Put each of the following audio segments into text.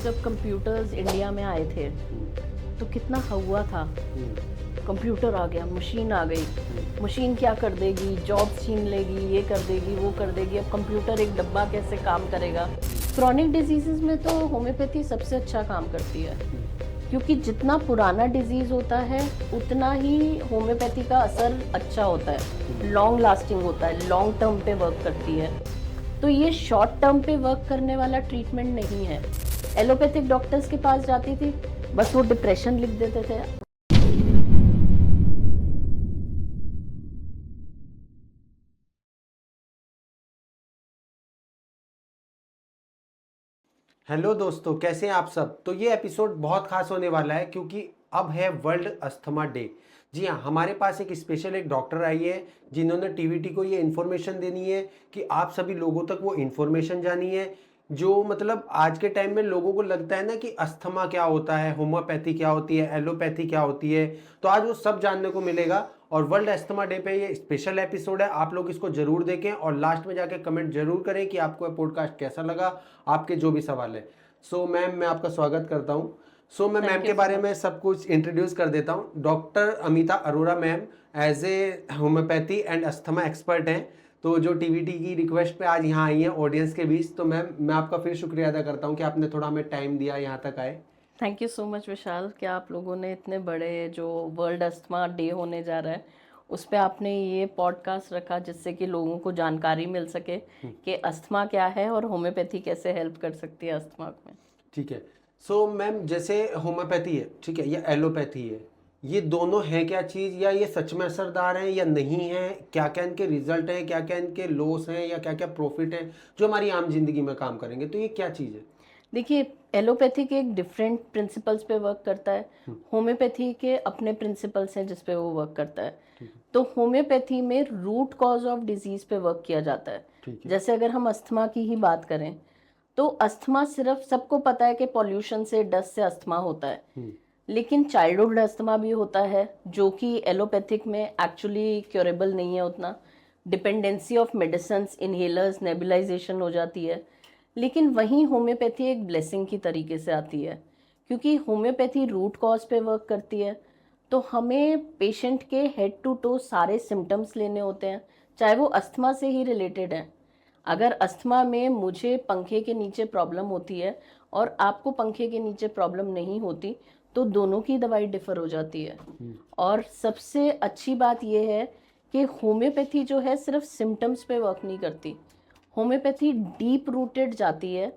जब computers India में आए थे तो कितना हुआ था। कंप्यूटर आ गया, मशीन आ गई, मशीन क्या कर देगी, जॉब छीन लेगी, ये कर देगी, वो कर देगी। अब कंप्यूटर एक डब्बा कैसे काम करेगा। क्रॉनिक डिजीज़ में तो होम्योपैथी सबसे अच्छा काम करती है, क्योंकि जितना पुराना डिजीज़ होता है उतना ही होम्योपैथी का असर अच्छा होता है, लॉन्ग लास्टिंग होता है, लॉन्ग टर्म पे वर्क करती है। तो ये शॉर्ट टर्म पे वर्क करने वाला ट्रीटमेंट नहीं है। एलोपैथिक डॉक्टर्स के पास जाती थी, बस वो डिप्रेशन लिख देते थे। हेलो दोस्तों, कैसे हैं आप सब। तो ये एपिसोड बहुत खास होने वाला है क्योंकि अब है वर्ल्ड अस्थमा डे। जी हाँ, हमारे पास एक डॉक्टर आई है जिन्होंने टीवीटी को ये इन्फॉर्मेशन देनी है कि आप सभी लोगों तक वो इन्फॉर्मेशन जानी है। जो मतलब आज के टाइम में लोगों को लगता है ना कि अस्थमा क्या होता है, होम्योपैथी क्या होती है, एलोपैथी क्या होती है, तो आज वो सब जानने को मिलेगा। और वर्ल्ड अस्थमा डे पे ये स्पेशल एपिसोड है, आप लोग इसको जरूर देखें और लास्ट में जाके कमेंट जरूर करें कि आपको पॉडकास्ट कैसा लगा, आपके जो भी सवाल है। सो मैम, मैं आपका स्वागत करता हूँ। मैं मैम थैंक के यू सो बारे में मच। सब कुछ इंट्रोड्यूस कर देता हूँ। Doctor Amita Arora ma'am as a homeopathy and asthma expert हैं, तो जो टीवीटी की रिक्वेस्ट पे आज यहाँ आई हैं ऑडियंस के बीच। तो मैम, मैं आपका फिर शुक्रिया अदा करता हूँ कि आपने थोड़ा हमें टाइम दिया, यहाँ तक आए। थैंक यू सो मच विशाल, कि आप लोगों ने इतने बड़े जो वर्ल्ड अस्थमा डे होने जा रहा है उस पे आपने ये पॉडकास्ट रखा, जिससे कि लोगों को जानकारी मिल सके कि अस्थमा क्या है और होम्योपैथी कैसे हेल्प कर सकती है अस्थमा में। ठीक है। मैम, जैसे होम्योपैथी है, ठीक है, या एलोपैथी है, ये दोनों हैं क्या चीज़, या ये सच में असरदार हैं या नहीं हैं, क्या क्या इनके रिजल्ट हैं, क्या क्या इनके लॉस हैं, या क्या क्या प्रॉफिट हैं जो हमारी आम जिंदगी में काम करेंगे, तो ये क्या चीज़ है। देखिए, एलोपैथी के एक डिफरेंट प्रिंसिपल्स पे वर्क करता है, होम्योपैथी के अपने प्रिंसिपल्स हैं जिस पे वो वर्क करता है। तो होम्योपैथी में रूट कॉज ऑफ डिजीज पे वर्क किया जाता है। ठीक है। जैसे अगर हम अस्थमा की ही बात करें तो अस्थमा सिर्फ सबको पता है कि पॉल्यूशन से, डस्ट से अस्थमा होता है, लेकिन चाइल्डहुड अस्थमा भी होता है जो कि एलोपैथिक में एक्चुअली क्योरेबल नहीं है उतना। Dependency of medicine, inhalers, nebulisation हो जाती है। लेकिन वहीं होम्योपैथी एक ब्लेसिंग की तरीके से आती है, क्योंकि होम्योपैथी रूट कॉज पे वर्क करती है। तो हमें पेशेंट के हेड टू टो सारे सिम्टम्स लेने होते हैं, चाहे वो अस्थमा से ही रिलेटेड है। अगर अस्थमा में मुझे पंखे के नीचे प्रॉब्लम होती है और आपको पंखे के नीचे प्रॉब्लम नहीं होती, तो दोनों की दवाई डिफर हो जाती है। और सबसे अच्छी बात यह है कि होम्योपैथी जो है सिर्फ सिम्टम्स पे वर्क नहीं करती। होम्योपैथी डीप रूटेड जाती है,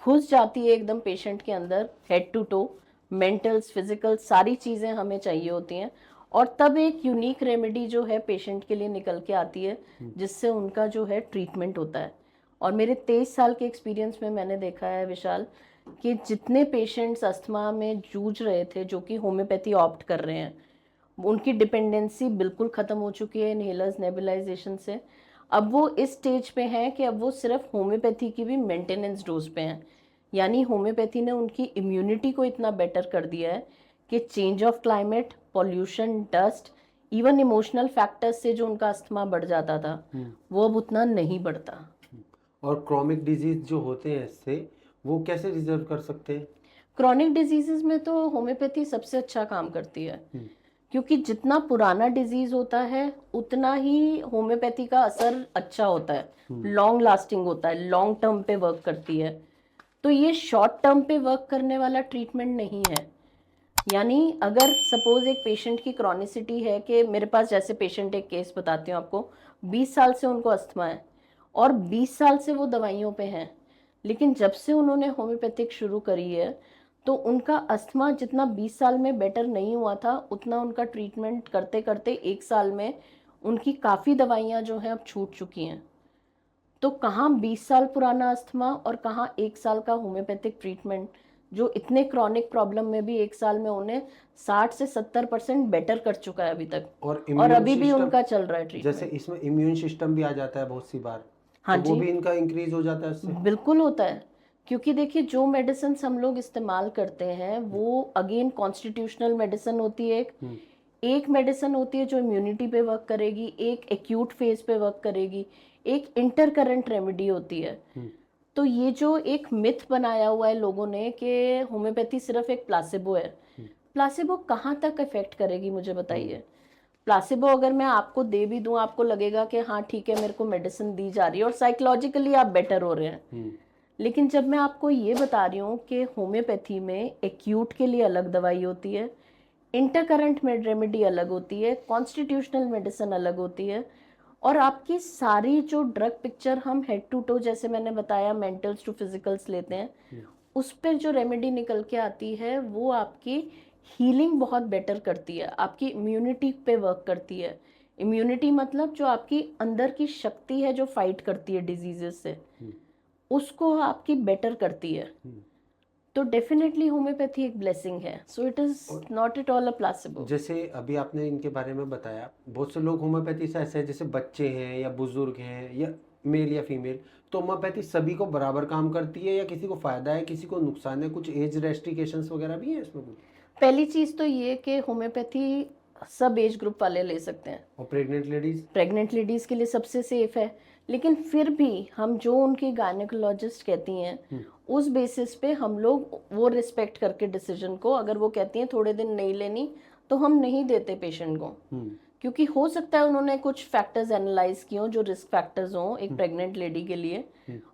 घुस जाती है एकदम पेशेंट के अंदर, हेड टू टो, मेंटल्स, फिजिकल, सारी चीज़ें हमें चाहिए होती हैं। और तब एक यूनिक रेमेडी जो है पेशेंट के लिए निकल के आती है, जिससे उनका जो है ट्रीटमेंट होता है। और मेरे 23 साल के एक्सपीरियंस में मैंने देखा है विशाल, कि जितने पेशेंट्स अस्थमा में जूझ रहे थे जो कि होम्योपैथी ऑप्ट कर रहे हैं, उनकी डिपेंडेंसी बिल्कुल ख़त्म हो चुकी है इनहेलर्स, नेबुलाइजेशन से। अब वो इस स्टेज पे हैं कि अब वो सिर्फ होम्योपैथी की भी मेंटेनेंस डोज पे हैं। यानी होम्योपैथी ने उनकी इम्यूनिटी को इतना बेटर कर दिया है कि change of climate, pollution, dust, even emotional factors से जो उनका अस्थमा बढ़ जाता था वो अब उतना नहीं बढ़ता। और क्रोनिक डिजीज जो होते हैं इससे, वो कैसे रिजर्व कर सकते हैं। क्रॉनिक डिजीजेस में तो होम्योपैथी सबसे अच्छा काम करती है, क्योंकि जितना पुराना डिजीज होता है उतना ही होम्योपैथी का असर अच्छा होता है, लॉन्ग लास्टिंग होता है, लॉन्ग टर्म पे वर्क करती है। तो ये शॉर्ट टर्म पे वर्क करने वाला ट्रीटमेंट नहीं है। यानी अगर सपोज एक पेशेंट की क्रॉनिसिटी है, कि मेरे पास जैसे पेशेंट, एक केस बताती हूँ आपको, 20 साल से उनको अस्थमा है और 20 साल से वो दवाइयों पे हैं, लेकिन जब से उन्होंने होम्योपैथिक शुरू करी है तो उनका अस्थमा जितना 20 साल में बेटर नहीं हुआ था, उतना उनका ट्रीटमेंट करते करते 1 साल में उनकी काफ़ी दवाइयाँ जो हैं अब छूट चुकी हैं। तो कहाँ 20 साल पुराना अस्थमा और कहाँ 1 साल का होम्योपैथिक ट्रीटमेंट, जो इतने क्रॉनिक प्रॉब्लम में भी 1 साल में उन्हें 60 से 70% बेटर कर चुका है अभी तक, और और इम्यून अभी भी सिस्टम, उनका चल रहा है जैसे ट्रीटमेंट। इसमें इम्यून सिस्टम भी आ जाता है बहुत सी बार, हाँ तो वो जी, भी इनका इंक्रीज हो जाता है इससे। बिल्कुल होता है। क्योंकि देखिए, जो मेडिसिन हम लोग इस्तेमाल करते हैं वो अगेन कॉन्स्टिट्यूशनल मेडिसिन होती है। एक मेडिसिन होती है जो इम्यूनिटी पे वर्क करेगी, एक एक्यूट फेज पे वर्क करेगी, एक इंटर करंट रेमेडी होती है। तो ये जो एक मिथ बनाया हुआ है लोगों ने कि होम्योपैथी सिर्फ एक प्लासेबो है, प्लासेबो कहाँ तक इफेक्ट करेगी मुझे बताइए। प्लासेबो अगर मैं आपको दे भी दूं, आपको लगेगा कि हाँ ठीक है मेरे को मेडिसिन दी जा रही है और साइकोलॉजिकली आप बेटर हो रहे हैं। लेकिन जब मैं आपको ये बता रही हूँ कि होम्योपैथी में एक्यूट के लिए अलग दवाई होती है, इंटरकरेंट रेमेडी अलग होती है, कॉन्स्टिट्यूशनल मेडिसिन अलग होती है, और आपकी सारी जो ड्रग पिक्चर हम हेड टू टो जैसे मैंने बताया मेंटल्स टू फिजिकल्स लेते हैं, उस पर जो रेमेडी निकल के आती है वो आपकी हीलिंग बहुत बेटर करती है, आपकी इम्यूनिटी पे वर्क करती है। इम्यूनिटी मतलब जो आपकी अंदर की शक्ति है जो फाइट करती है डिजीजेस से, उसको आपकी बेटर करती है। तो डेफिनेटली होम्योपैथी एक ब्लेसिंग है, so it is not at all a placebo. जैसे अभी आपने इनके बारे में बताया, बहुत से लोग होम्योपैथी से ऐसे हैं जैसे बच्चे हैं या बुजुर्ग हैं या मेल या फीमेल, तो होम्योपैथी सभी को बराबर काम करती है या किसी को फायदा है किसी को नुकसान है, कुछ एज रेस्ट्रिक्शंस वगैरह भी है इसमें कुछ? पहली चीज तो ये कि होम्योपैथी सब एज ग्रुप वाले ले सकते हैं, और प्रेग्नेंट लेडीज? प्रेग्नेंट लेडीज के लिए सबसे सेफ है। लेकिन फिर भी हम जो उनकी गायनेकोलॉजिस्ट कहती हैं उस बेसिस पे हम लोग वो रिस्पेक्ट करके डिसीजन को, अगर वो कहती हैं थोड़े दिन नहीं लेनी तो हम नहीं देते पेशेंट को, क्योंकि हो सकता है उन्होंने कुछ फैक्टर्स एनालाइज किए हो जो रिस्क फैक्टर्स हों एक प्रेग्नेंट लेडी के लिए,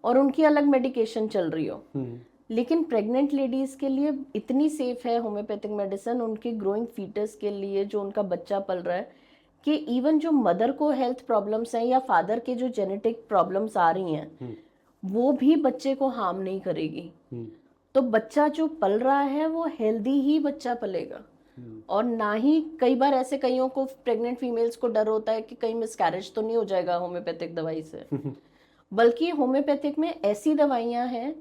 और उनकी अलग मेडिकेशन चल रही हो। लेकिन प्रेग्नेंट लेडीज के लिए इतनी सेफ है होम्योपैथिक मेडिसिन, उनके ग्रोइंग फीटस के लिए जो उनका बच्चा पल रहा है, कि इवन जो मदर को हेल्थ प्रॉब्लम्स हैं या फादर के जो जेनेटिक प्रॉब्लम्स आ रही हैं वो भी बच्चे को हार्म नहीं करेगी। तो बच्चा जो पल रहा है वो हेल्दी ही बच्चा पलेगा, और ना ही कई बार ऐसे कईयों को प्रेग्नेंट फीमेल्स को डर होता है कि कहीं मिसकैरेज तो नहीं हो जाएगा होम्योपैथिक दवाई से। बल्कि होम्योपैथिक में ऐसी दवाइयां हैं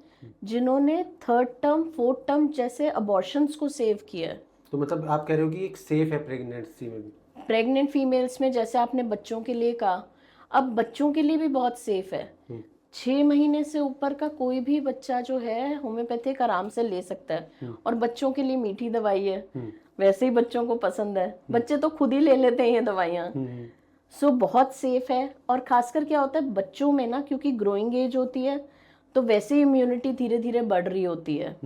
जिन्होंने 3rd टर्म 4th टर्म जैसे अबॉर्शंस को सेव किया है। तो मतलब आप कह रहे हो कि एक सेफ है प्रेगनेंसी में भी? प्रेग्नेंट फीमेल्स में, जैसे आपने बच्चों के लिए कहा, अब बच्चों के लिए भी बहुत सेफ है। 6 महीने से ऊपर का कोई भी बच्चा जो है होम्योपैथिक आराम से ले सकता है, और बच्चों के लिए मीठी दवाई है, वैसे ही बच्चों को पसंद है, बच्चे तो खुद ही ले लेते हैं ये दवाइयाँ। सो बहुत सेफ है। और खासकर क्या होता है बच्चों में ना, क्योंकि ग्रोइंग एज होती है तो वैसे ही इम्यूनिटी धीरे धीरे बढ़ रही होती है।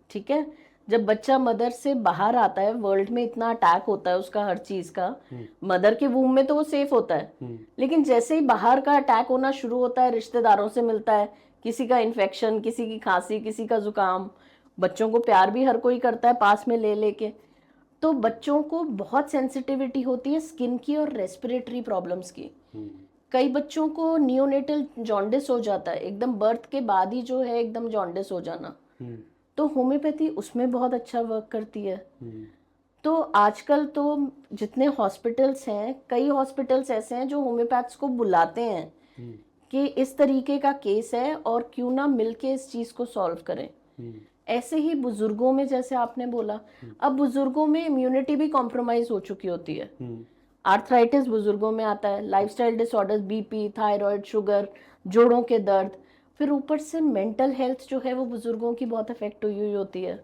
ठीक है, जब बच्चा मदर से बाहर आता है, वर्ल्ड में इतना अटैक होता है उसका हर चीज का, मदर के वूम में तो वो सेफ होता है, लेकिन जैसे ही बाहर का अटैक होना शुरू होता है, रिश्तेदारों से मिलता है, किसी का इन्फेक्शन, किसी की खांसी, किसी का जुकाम, बच्चों को प्यार भी हर कोई करता है पास में ले लेके, तो बच्चों को बहुत सेंसिटिविटी होती है स्किन की और रेस्पिरेटरी प्रॉब्लम्स की। कई बच्चों को नियोनेटल जॉन्डिस हो जाता है, एकदम बर्थ के बाद ही जो है एकदम जॉन्डिस हो जाना, तो होम्योपैथी उसमें बहुत अच्छा वर्क करती है। तो आजकल तो जितने हॉस्पिटल्स हैं, कई हॉस्पिटल्स ऐसे हैं जो होम्योपैथ्स को बुलाते हैं कि इस तरीके का केस है और क्यों ना मिलके इस चीज को सॉल्व करें। ऐसे ही बुजुर्गों में, जैसे आपने बोला, अब बुजुर्गों में इम्यूनिटी भी कॉम्प्रोमाइज हो चुकी होती है, आर्थराइटिस बुजुर्गों में आता है, lifestyle disorders, BP, thyroid, sugar, जोड़ों के दर्द, फिर ऊपर से मेंटल हेल्थ जो है वो बुजुर्गों की बहुत अफेक्ट हुई होती है।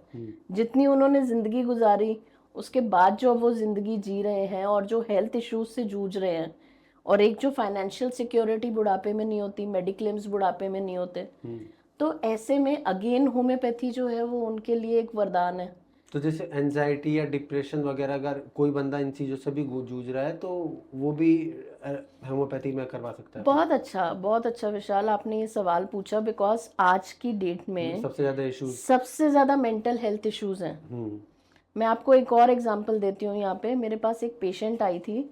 जितनी उन्होंने जिंदगी गुजारी उसके बाद जो वो जिंदगी जी रहे हैं और जो हेल्थ इश्यूज से जूझ रहे हैं, और एक जो फाइनेंशियल सिक्योरिटी बुढ़ापे में नहीं होती, मेडिक्लेम्स बुढ़ापे में नहीं होते, तो ऐसे में अगेन होम्योपैथी जो है वो उनके लिए एक वरदान है। तो जैसे एंजाइटी या डिप्रेशन वगैरह अगर कोई बंदा इन चीज़ों से भी जूझ रहा है तो वो भी होम्योपैथी में करवा सकता है? बहुत अच्छा विशाल आपने ये सवाल पूछा, बिकॉज आज की डेट में सबसे ज़्यादा मेंटल हेल्थ इश्यूज हैं। मैं आपको एक और एग्जांपल देती हूँ। यहाँ पे मेरे पास एक पेशेंट आई थी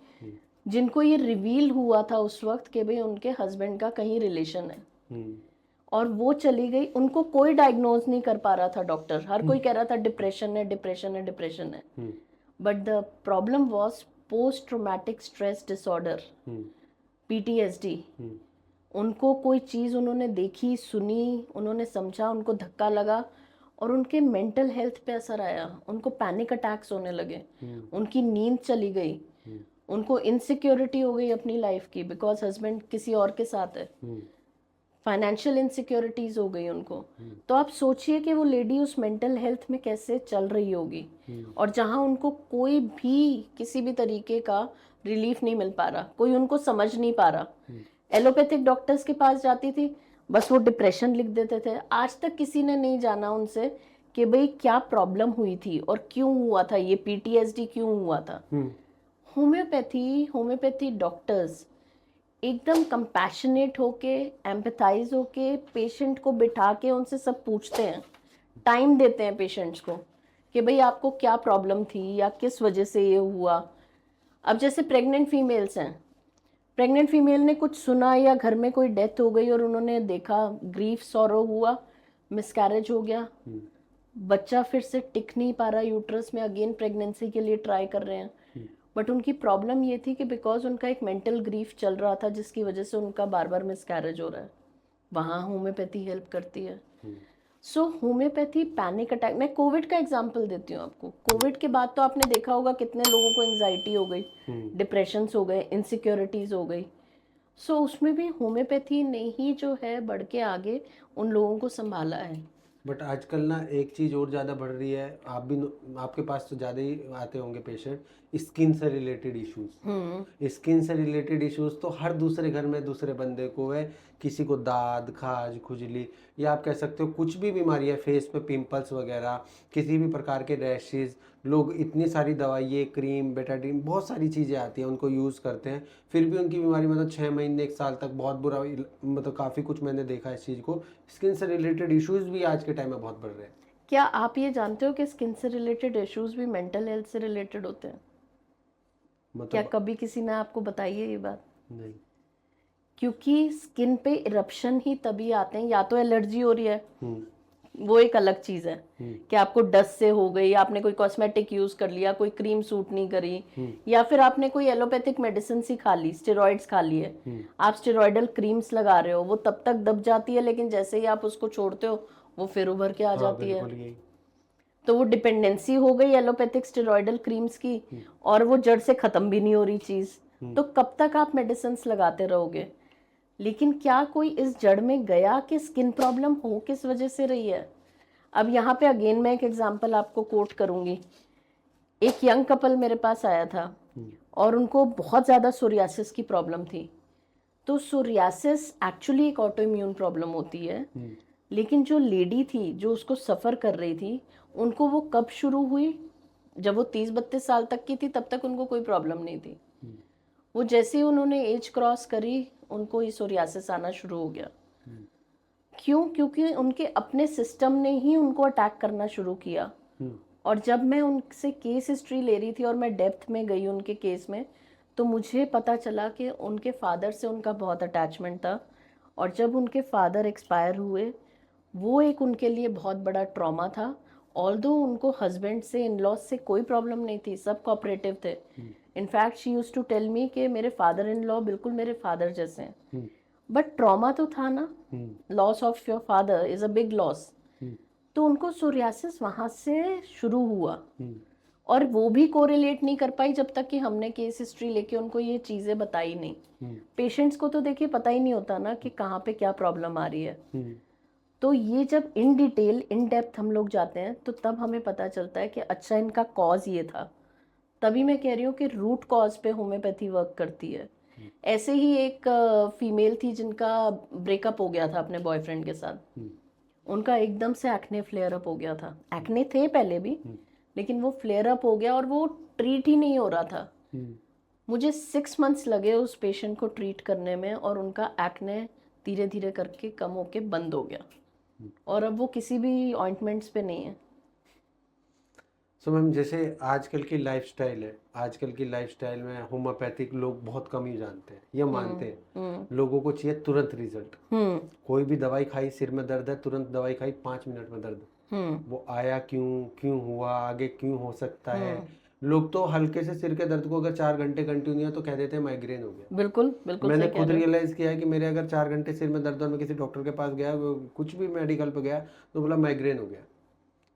जिनको ये रिवील हुआ था उस वक्त कि भाई उनके हस्बैंड का कहीं रिलेशन है, और वो चली गई, उनको कोई डायग्नोज नहीं कर पा रहा था डॉक्टर, हर कोई कह रहा था डिप्रेशन है डिप्रेशन है डिप्रेशन है, but the problem was post traumatic stress disorder, PTSD। उनको कोई चीज़ उन्होंने देखी, सुनी, उन्होंने समझा, उनको धक्का लगा और उनके मेंटल हेल्थ पे असर आया, उनको पैनिक अटैक्स होने लगे, उनकी नींद चली गई, उनको इनसिक्योरिटी हो गई अपनी लाइफ की बिकॉज हस्बैंड किसी और के साथ है, फाइनेंशियल इनसिक्योरिटीज हो गई उनको। तो आप सोचिए कि वो लेडी उस मेंटल हेल्थ में कैसे चल रही होगी, और जहां उनको कोई भी किसी भी तरीके का रिलीफ नहीं मिल पा रहा, कोई उनको समझ नहीं पा रहा। एलोपैथिक डॉक्टर्स के पास जाती थी, बस वो डिप्रेशन लिख देते थे। आज तक किसी ने नहीं जाना उनसे कि भाई क्या प्रॉब्लम हुई थी और क्यों हुआ था, ये पीटीएसडी क्यों हुआ था। होम्योपैथी डॉक्टर्स एकदम कंपैशनेट होके, एम्पैथाइज होके, पेशेंट को बिठा के उनसे सब पूछते हैं, टाइम देते हैं पेशेंट्स को कि भाई आपको क्या प्रॉब्लम थी या किस वजह से ये हुआ। अब जैसे प्रेग्नेंट फीमेल्स हैं, प्रेग्नेंट फीमेल ने कुछ सुना या घर में कोई डेथ हो गई और उन्होंने देखा, ग्रीफ सॉरो हुआ, मिसकैरेज हो गया, बच्चा फिर से टिक नहीं पा रहा यूट्रस में, अगेन प्रेगनेंसी के लिए ट्राई कर रहे हैं, बट उनकी प्रॉब्लम ये थी कि बिकॉज उनका एक मेंटल ग्रीफ चल रहा था जिसकी वजह से उनका बार बार मिसकैरेज हो रहा है। वहाँ होम्योपैथी हेल्प करती है। सो होम्योपैथी पैनिक अटैक, मैं कोविड का एग्जांपल देती हूँ आपको। कोविड के बाद तो आपने देखा होगा कितने लोगों को एंजाइटी हो गई, डिप्रेशंस हो गए, इनसिक्योरिटीज हो गई। सो उसमें भी होम्योपैथी ने ही जो है बढ़ के आगे उन लोगों को संभाला है। बट आजकल ना एक चीज़ और ज़्यादा बढ़ रही है, आपके पास तो ज़्यादा ही आते होंगे पेशेंट, स्किन से रिलेटेड इश्यूज। स्किन से रिलेटेड इश्यूज तो हर दूसरे घर में दूसरे बंदे को है, किसी को दाद, खाज, खुजली, या आप कह सकते हो कुछ भी बीमारी है, फेस पे पिंपल्स वगैरह, किसी भी प्रकार के रैशेज, लोग इतनी सारी दवाइयाँ, क्रीम, बेटाडीन, बहुत सारी चीज़ें आती हैं, उनको यूज़ करते हैं, फिर भी उनकी बीमारी मतलब 6 महीने 1 साल तक बहुत बुरा, मतलब काफ़ी कुछ मैंने देखा इस चीज़ को। स्किन से रिलेटेड इश्यूज भी आज के टाइम में बहुत बढ़ रहे हैं। क्या आप ये जानते हो कि स्किन से रिलेटेड इश्यूज भी मेंटल हेल्थ से रिलेटेड होते हैं? मतलब क्या कभी किसी ने आपको बताई है ये बात? नहीं। क्योंकि स्किन पे इरप्शन ही तभी आते हैं, या तो एलर्जी हो रही है, वो एक अलग चीज है कि आपको डस्ट से हो गई, आपने कोई कॉस्मेटिक यूज कर लिया, कोई क्रीम सूट नहीं करी, या फिर आपने कोई एलोपैथिक मेडिसिन सी खा ली, स्टेरॉइड्स खा लिए, आप स्टेरॉइडल क्रीम्स लगा रहे हो, वो तब तक दब जाती है, लेकिन जैसे ही आप उसको छोड़ते हो वो फिर उभर के आ जाती है। तो वो डिपेंडेंसी हो गई एलोपैथिक स्टेरॉइडल क्रीम्स की, और वो जड़ से खत्म भी नहीं हो रही चीज। तो कब तक आप मेडिसिन लगाते रहोगे? लेकिन क्या कोई इस जड़ में गया कि स्किन प्रॉब्लम हो किस वजह से रही है? अब यहाँ पे अगेन मैं एक एग्जांपल आपको कोट करूंगी। एक यंग कपल मेरे पास आया था और उनको बहुत ज़्यादा सोरियासिस की प्रॉब्लम थी। तो सोरियासिस एक्चुअली एक ऑटो इम्यून प्रॉब्लम होती है, लेकिन जो लेडी थी जो उसको सफ़र कर रही थी, उनको वो कब शुरू हुई? जब वो 30-32 साल तक की थी तब तक उनको कोई प्रॉब्लम नहीं थी। वो जैसे ही उन्होंने एज क्रॉस करी, उनको ये सोरियासिस आना शुरू हो गया। क्यों? क्योंकि उनके अपने सिस्टम ने ही उनको अटैक करना शुरू किया। और जब मैं उनसे केस हिस्ट्री ले रही थी और मैं डेप्थ में गई उनके केस में, तो मुझे पता चला कि उनके फादर से उनका बहुत अटैचमेंट था, और जब उनके फादर एक्सपायर हुए, वो एक उनके लिए बहुत बड़ा ट्रॉमा था। ऑल्दो उनको हस्बैंड से, इन लॉज से कोई प्रॉब्लम नहीं थी, सब कोऑपरेटिव थे। In fact she used to tell me कि मेरे फादर इन लॉ बिल्कुल मेरे फादर जैसे हैं। बट ट्रॉमा तो था ना, loss of your father is a big loss. तो उनको सोरियासिस वहां से शुरू हुआ, और वो भी कोरिलेट नहीं कर पाई जब तक कि हमने केस हिस्ट्री लेके उनको ये चीज़ें बताई नहीं। पेशेंट्स को तो देखिए पता ही नहीं होता ना कि कहाँ पे क्या प्रॉब्लम आ रही है। तो ये जब इन डिटेल, इन डेप्थ हम लोग जाते हैं, तो तब हमें पता चलता है कि अच्छा इनका कॉज ये था। तभी मैं कह रही हूँ कि रूट कॉज पे होम्योपैथी वर्क करती है। ऐसे ही एक फीमेल थी जिनका ब्रेकअप हो गया था अपने बॉयफ्रेंड के साथ। उनका एकदम से एक्ने फ्लेयर अप हो गया था। एक्ने थे पहले भी, लेकिन वो फ्लेयर अप हो गया और वो ट्रीट ही नहीं हो रहा था। मुझे 6 मंथ्स लगे उस पेशेंट को ट्रीट करने में, और उनका एक्ने धीरे धीरे करके कम होके बंद हो गया, और अब वो किसी भी ऑइंटमेंट्स पे नहीं है। सो मैम, जैसे आजकल की लाइफस्टाइल है, आजकल की लाइफस्टाइल में होम्योपैथिक लोग बहुत कम ही जानते हैं या मानते हैं। लोगों को चाहिए तुरंत रिजल्ट। कोई भी दवाई खाई, सिर में दर्द है, तुरंत दवाई खाई, 5 मिनट में दर्द। वो आया क्यों, क्यों हुआ, आगे क्यों हो सकता है। लोग तो हल्के से सिर के दर्द को अगर 4 घंटे कंटिन्यू है तो कह देते हैं माइग्रेन हो गया। बिल्कुल बिल्कुल मैंने खुद रियलाइज किया है कि मेरे अगर 4 घंटे सिर में दर्द और मैं किसी डॉक्टर के पास गया, कुछ भी मेडिकल पे गया, तो बोला माइग्रेन हो गया।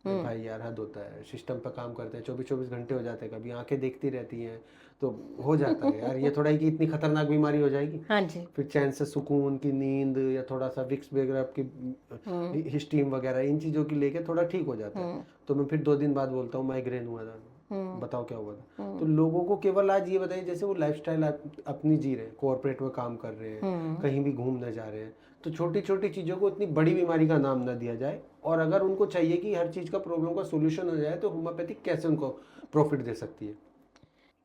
भाई यार हद होता है, सिस्टम पे काम करते हैं, 24-24 घंटे हो जाते हैं, कभी आंखें देखती रहती हैं, तो हो जाता है यार। ये थोड़ा ही कि इतनी खतरनाक बीमारी हो जाएगी। हाँ जी। फिर चैन से सुकून की नींद या थोड़ा सा विक्स वगैरह की हिस्टीम वगैरह, इन चीज़ों की लेके थोड़ा ठीक हो जाता है। तो मैं फिर 2 दिन बाद बोलता हूँ माइग्रेन हुआ था। बताओ क्या हुआ था। तो लोगों को केवल आज ये बताइए, जैसे वो लाइफस्टाइल अपनी जी रहे हैं, कॉर्पोरेट में काम कर रहे हैं, कहीं भी घूमने जा रहे हैं, तो छोटी छोटी चीज़ों को इतनी बड़ी बीमारी का नाम ना दिया जाए। और अगर उनको चाहिए कि हर चीज़ का प्रॉब्लम का सोल्यूशन हो जाए, तो होम्योपैथिक कैसे उनको प्रॉफिट दे सकती है?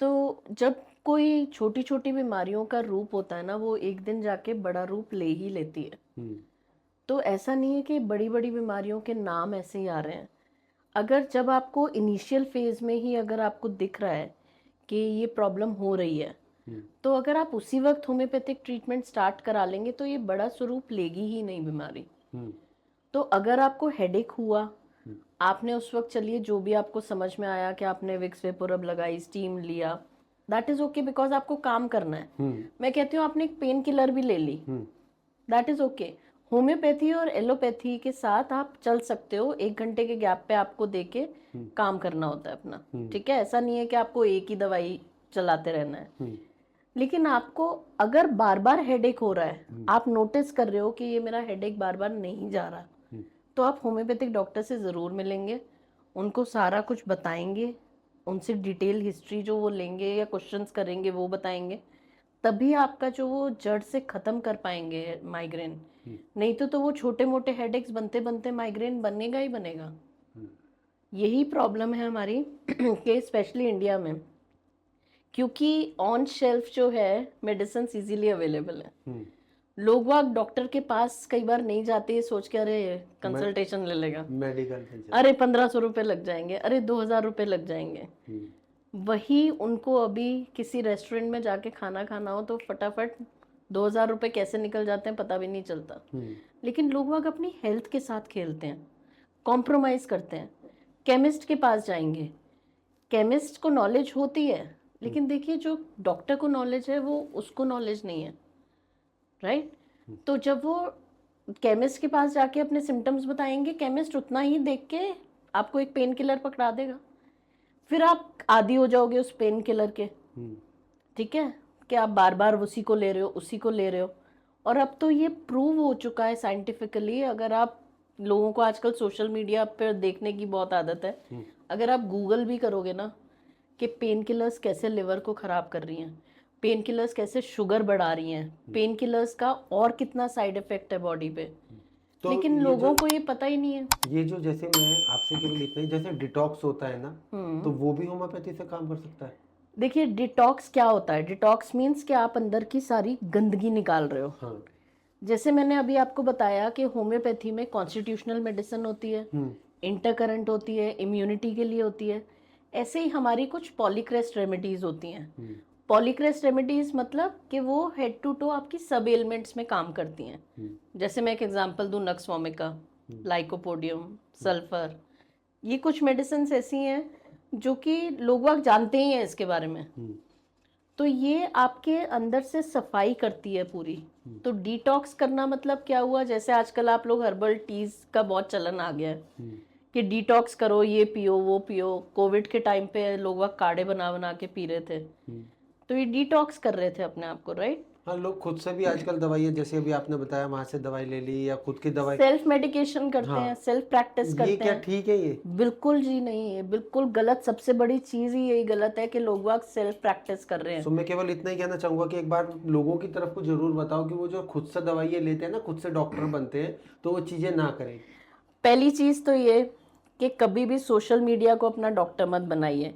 तो जब कोई छोटी छोटी बीमारियों का रूप होता है ना, वो एक दिन जाके बड़ा रूप ले ही लेती है। तो ऐसा नहीं है कि बड़ी बड़ी बीमारियों के नाम ऐसे ही आ रहे हैं। अगर जब आपको इनिशियल फेज में ही अगर आपको दिख रहा है कि ये प्रॉब्लम हो रही है, तो अगर आप उसी वक्त होम्योपैथिक ट्रीटमेंट स्टार्ट करा लेंगे तो ये बड़ा स्वरूप लेगी ही नहीं बीमारी। तो अगर आपको हेडेक हुआ, आपने उस वक्त, चलिए जो भी आपको समझ में आया कि आपने विक्स वेपोरब लगाई, स्टीम लिया, दैट इज ओके, बिकॉज आपको काम करना है। मैं कहती हूँ आपने एक पेन किलर भी ले ली, दैट इज ओके। होम्योपैथी और एलोपैथी के साथ आप चल सकते हो, 1 घंटे के गैप पे आपको देके काम करना होता है अपना, ठीक है। ऐसा नहीं है कि आपको एक ही दवाई चलाते रहना है। लेकिन आपको अगर बार बार हेडेक हो रहा है, आप नोटिस कर रहे हो कि ये मेरा हेडेक बार बार नहीं जा रहा, तो आप होम्योपैथिक डॉक्टर से ज़रूर मिलेंगे, उनको सारा कुछ बताएंगे, उनसे डिटेल हिस्ट्री जो वो लेंगे या क्वेश्चंस करेंगे वो बताएंगे, तभी आपका जो वो जड़ से ख़त्म कर पाएंगे माइग्रेन। नहीं तो वो छोटे मोटे हेडेक्स बनते बनते माइग्रेन बनेगा ही बनेगा। यही प्रॉब्लम है हमारी कि स्पेशली इंडिया में, क्योंकि ऑन शेल्फ जो है मेडिसिन इजीली अवेलेबल है, लोग वाग डॉक्टर के पास कई बार नहीं जाते, ये सोच के अरे कंसल्टेशन ले लेगा, मेडिकल, अरे 1500 रुपये लग जाएंगे, अरे 2000 रुपये लग जाएंगे। वही उनको अभी किसी रेस्टोरेंट में जाके खाना खाना हो तो फटाफट 2000 रुपये कैसे निकल जाते हैं पता भी नहीं चलता। लेकिन लोग वाग अपनी हेल्थ के साथ खेलते हैं, कॉम्प्रोमाइज़ करते हैं। केमिस्ट के पास जाएंगे, केमिस्ट को नॉलेज होती है, लेकिन देखिए जो डॉक्टर को नॉलेज है वो उसको नॉलेज नहीं है, राइट। तो जब वो केमिस्ट के पास जाके अपने सिम्टम्स बताएंगे, केमिस्ट उतना ही देख के आपको एक पेन किलर पकड़ा देगा, फिर आप आदी हो जाओगे उस पेन किलर के, ठीक है, कि आप बार बार उसी को ले रहे हो, उसी को ले रहे हो। और अब तो ये प्रूव हो चुका है साइंटिफिकली, अगर आप लोगों को आजकल सोशल मीडिया पर देखने की बहुत आदत है, अगर आप गूगल भी करोगे ना कि पेन किलर्स कैसे लिवर को ख़राब कर रही हैं, पेन किलर्स कैसे शुगर बढ़ा रही हैं, पेन किलर्स का और कितना साइड इफेक्ट है बॉडी पे, तो लेकिन लोगों को ये पता ही नहीं है। ये जो, जैसे मैं आपसे केवल इतना ही, जैसे डिटॉक्स होता है ना, तो वो भी होम्योपैथी से काम कर सकता है? देखिए डिटॉक्स क्या होता है, डिटॉक्स मीन्स कि आप अंदर की सारी गंदगी निकाल रहे हो। हाँ। जैसे मैंने अभी आपको बताया कि होम्योपैथी में कॉन्स्टिट्यूशनल मेडिसिन होती है, इंटरकरेंट होती है, इम्यूनिटी के लिए होती है, ऐसे ही हमारी कुछ पॉलीक्रेस्ट रेमेडीज होती हैं। पॉलीक्रेस्ट रेमेडीज मतलब कि वो हेड टू टो आपकी सब एलिमेंट्स में काम करती हैं। जैसे मैं एक एग्जांपल दूं, नक्स वोमिका, लाइकोपोडियम, सल्फर, ये कुछ मेडिसिन ऐसी हैं जो कि लोग वाग जानते ही हैं इसके बारे में। तो ये आपके अंदर से सफाई करती है पूरी। तो डिटॉक्स करना मतलब क्या हुआ, जैसे आजकल आप लोग हर्बल टीज का बहुत चलन आ गया है कि डिटॉक्स करो, ये पियो वो पियो। कोविड के टाइम पे लोग वह काढ़े बना बना के पी रहे थे, तो ये डिटॉक्स कर रहे थे अपने आप को, राइट। हाँ, लोग खुद से भी आजकल दवाइयाँ, जैसे अभी आपने बताया, वहाँ से दवाई ले ली या खुद की दवाई, सेल्फ मेडिकेशन करते हैं, सेल्फ प्रैक्टिस करते हैं। ये क्या ठीक है? ये बिल्कुल जी नहीं है, बिल्कुल गलत। सबसे बड़ी चीज ही यही गलत है कि लोग वाग सेल्फ प्रैक्टिस कर रहे हैं। तो मैं केवल इतना ही कहना चाहूंगा कि एक बार लोगों की तरफ को जरूर बताओ कि वो जो खुद से दवाइयाँ लेते हैं ना, खुद से डॉक्टर बनते हैं, तो वो चीजें ना करें। पहली चीज तो ये कि कभी भी सोशल मीडिया को अपना डॉक्टर मत बनाइए।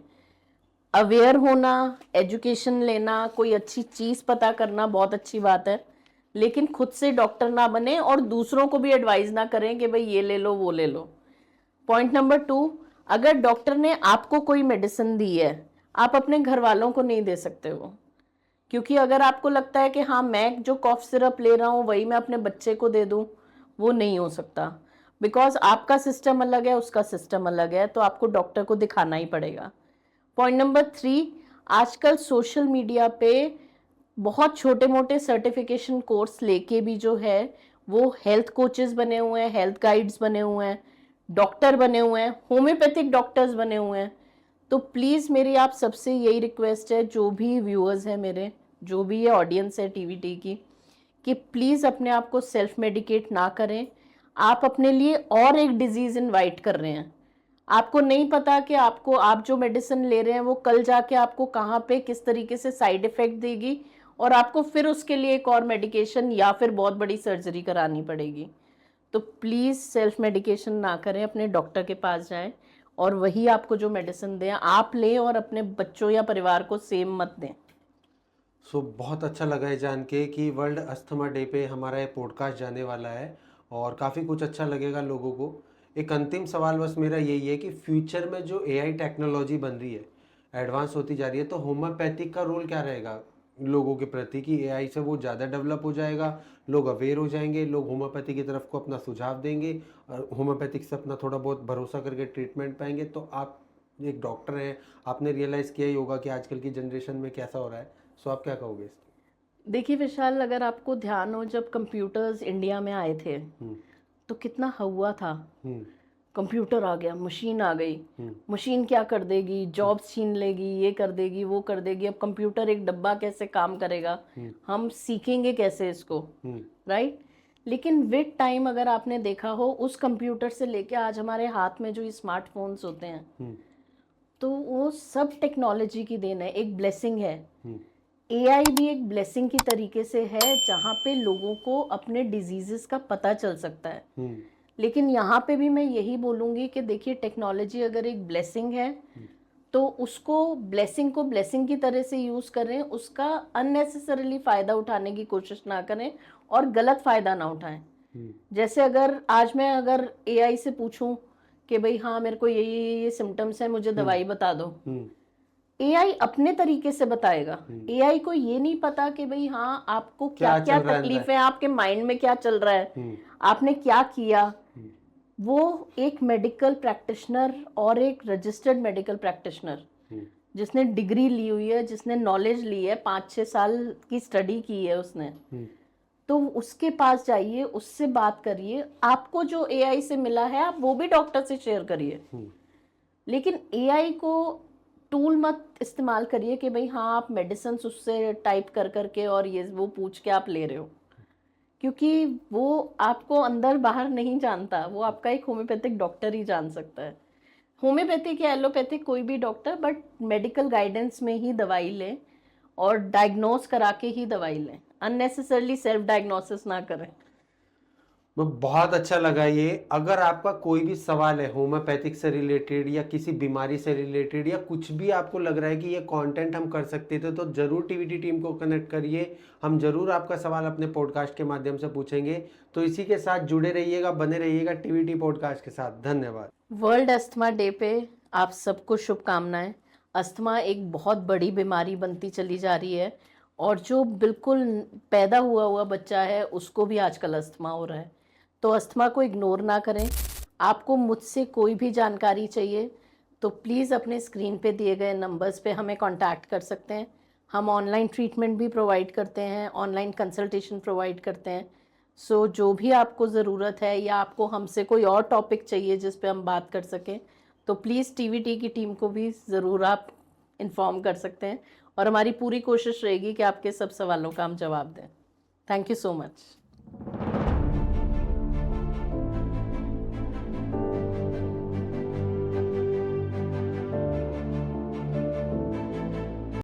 अवेयर होना, एजुकेशन लेना, कोई अच्छी चीज पता करना बहुत अच्छी बात है, लेकिन खुद से डॉक्टर ना बने और दूसरों को भी एडवाइस ना करें कि भाई ये ले लो वो ले लो। पॉइंट नंबर 2, अगर डॉक्टर ने आपको कोई मेडिसिन दी है, आप अपने घर वालों को नहीं दे सकते हो, क्योंकि अगर आपको लगता है कि हाँ मैं जो कॉफ सिरप ले रहा हूँ वही मैं अपने बच्चे को दे दूँ, वो नहीं हो सकता, बिकॉज आपका सिस्टम अलग है, उसका सिस्टम अलग है, तो आपको डॉक्टर को दिखाना ही पड़ेगा। पॉइंट नंबर 3, आजकल सोशल मीडिया पे बहुत छोटे मोटे सर्टिफिकेशन कोर्स लेके भी जो है वो हेल्थ कोचेस बने हुए हैं, हेल्थ गाइड्स बने हुए हैं, डॉक्टर बने हुए हैं, होम्योपैथिक डॉक्टर्स बने हुए हैं। तो प्लीज़ मेरी आप सबसे यही रिक्वेस्ट है, जो भी व्यूअर्स हैं मेरे, जो भी ये ऑडियंस है टीवीटी की, कि प्लीज़ अपने आप को सेल्फ मेडिकेट ना करें। आप अपने लिए और एक डिजीज़ इनवाइट कर रहे हैं। आपको नहीं पता कि आप जो मेडिसिन ले रहे हैं वो कल जाके आपको कहाँ पे किस तरीके से साइड इफेक्ट देगी, और आपको फिर उसके लिए एक और मेडिकेशन या फिर बहुत बड़ी सर्जरी करानी पड़ेगी। तो प्लीज़ सेल्फ मेडिकेशन ना करें, अपने डॉक्टर के पास जाएं और वही आपको जो मेडिसिन दें आप लें, और अपने बच्चों या परिवार को सेम मत दें। बहुत अच्छा लगा है जान के कि वर्ल्ड अस्थमा डे पे हमारा ये पॉडकास्ट जाने वाला है और काफ़ी कुछ अच्छा लगेगा लोगों को। एक अंतिम सवाल बस मेरा यही है कि फ्यूचर में जो एआई टेक्नोलॉजी बन रही है, एडवांस होती जा रही है, तो होम्योपैथिक का रोल क्या रहेगा लोगों के प्रति? कि एआई से वो ज़्यादा डेवलप हो जाएगा, लोग अवेयर हो जाएंगे, लोग होम्योपैथी की तरफ को अपना सुझाव देंगे और होम्योपैथिक से अपना थोड़ा बहुत भरोसा करके ट्रीटमेंट पाएंगे? तो आप एक डॉक्टर हैं, आपने रियलाइज़ किया ही होगा कि आजकल की जनरेशन में कैसा हो रहा है, सो आप क्या कहोगे इसमें? देखिए विशाल, अगर आपको ध्यान हो, जब कंप्यूटर्स इंडिया में आए थे तो कितना हुआ था। कंप्यूटर आ गया, मशीन आ गई, मशीन क्या कर देगी, जॉब्स छीन लेगी, ये कर देगी, वो कर देगी। अब कंप्यूटर एक डब्बा कैसे काम करेगा, हम सीखेंगे कैसे इसको, राइट? लेकिन विद टाइम अगर आपने देखा हो, उस कंप्यूटर से लेके आज हमारे हाथ में जो ये स्मार्टफोन्स होते हैं, तो वो सब टेक्नोलॉजी की देन है, एक ब्लेसिंग है। एआई भी एक ब्लेसिंग की तरीके से है, जहाँ पे लोगों को अपने डिजीजेस का पता चल सकता है। लेकिन यहाँ पे भी मैं यही बोलूँगी कि देखिए, टेक्नोलॉजी अगर एक ब्लेसिंग है तो उसको ब्लेसिंग की तरह से यूज़ करें, उसका अननेसेसरीली फ़ायदा उठाने की कोशिश ना करें और गलत फ़ायदा ना उठाएं। जैसे अगर आज मैं अगर एआई से पूछूं कि भाई हाँ, मेरे को ये सिम्टम्स हैं, मुझे दवाई बता दो, एआई अपने तरीके से बताएगा। एआई को ये नहीं पता कि भाई हाँ, आपको क्या क्या तकलीफ है, आपके माइंड में क्या चल रहा है, आपने क्या किया। वो एक मेडिकल प्रैक्टिशनर और एक रजिस्टर्ड मेडिकल प्रैक्टिशनर जिसने डिग्री ली हुई है, जिसने नॉलेज ली है, 5-6 साल की स्टडी की है उसने, तो उसके पास जाइए, उससे बात करिए। आपको जो एआई से मिला है आप वो भी डॉक्टर से शेयर करिए, लेकिन एआई को टूल मत इस्तेमाल करिए कि भाई हाँ, आप मेडिसिन उससे टाइप कर करके और ये वो पूछ के आप ले रहे हो, क्योंकि वो आपको अंदर बाहर नहीं जानता। वो आपका एक होम्योपैथिक डॉक्टर ही जान सकता है। होम्योपैथिक या एलोपैथिक कोई भी डॉक्टर, बट मेडिकल गाइडेंस में ही दवाई लें और डायग्नोस करा के ही दवाई लें। अननेसेसरली सेल्फ डायग्नोसिस ना करें। बहुत अच्छा लगा ये। अगर आपका कोई भी सवाल है होम्योपैथिक से रिलेटेड या किसी बीमारी से रिलेटेड, या कुछ भी आपको लग रहा है कि ये कंटेंट हम कर सकते थे, तो ज़रूर टीवीटी टीम को कनेक्ट करिए। हम ज़रूर आपका सवाल अपने पॉडकास्ट के माध्यम से पूछेंगे। तो इसी के साथ जुड़े रहिएगा, बने रहिएगा टीवीटी पॉडकास्ट के साथ। धन्यवाद। वर्ल्ड अस्थमा डे पे आप सबको शुभकामनाएं। अस्थमा एक बहुत बड़ी बीमारी बनती चली जा रही है, और जो बिल्कुल पैदा हुआ बच्चा है उसको भी आजकल अस्थमा हो रहा है। तो अस्थमा को इग्नोर ना करें। आपको मुझसे कोई भी जानकारी चाहिए तो प्लीज़ अपने स्क्रीन पे दिए गए नंबर्स पे हमें कांटेक्ट कर सकते हैं। हम ऑनलाइन ट्रीटमेंट भी प्रोवाइड करते हैं, ऑनलाइन कंसल्टेशन प्रोवाइड करते हैं। सो जो भी आपको ज़रूरत है, या आपको हमसे कोई और टॉपिक चाहिए जिस पे हम बात कर सकें, तो प्लीज़ टीवीटी की टीम को भी ज़रूर आप इन्फॉर्म कर सकते हैं, और हमारी पूरी कोशिश रहेगी कि आपके सब सवालों का हम जवाब दें। Thank you so much.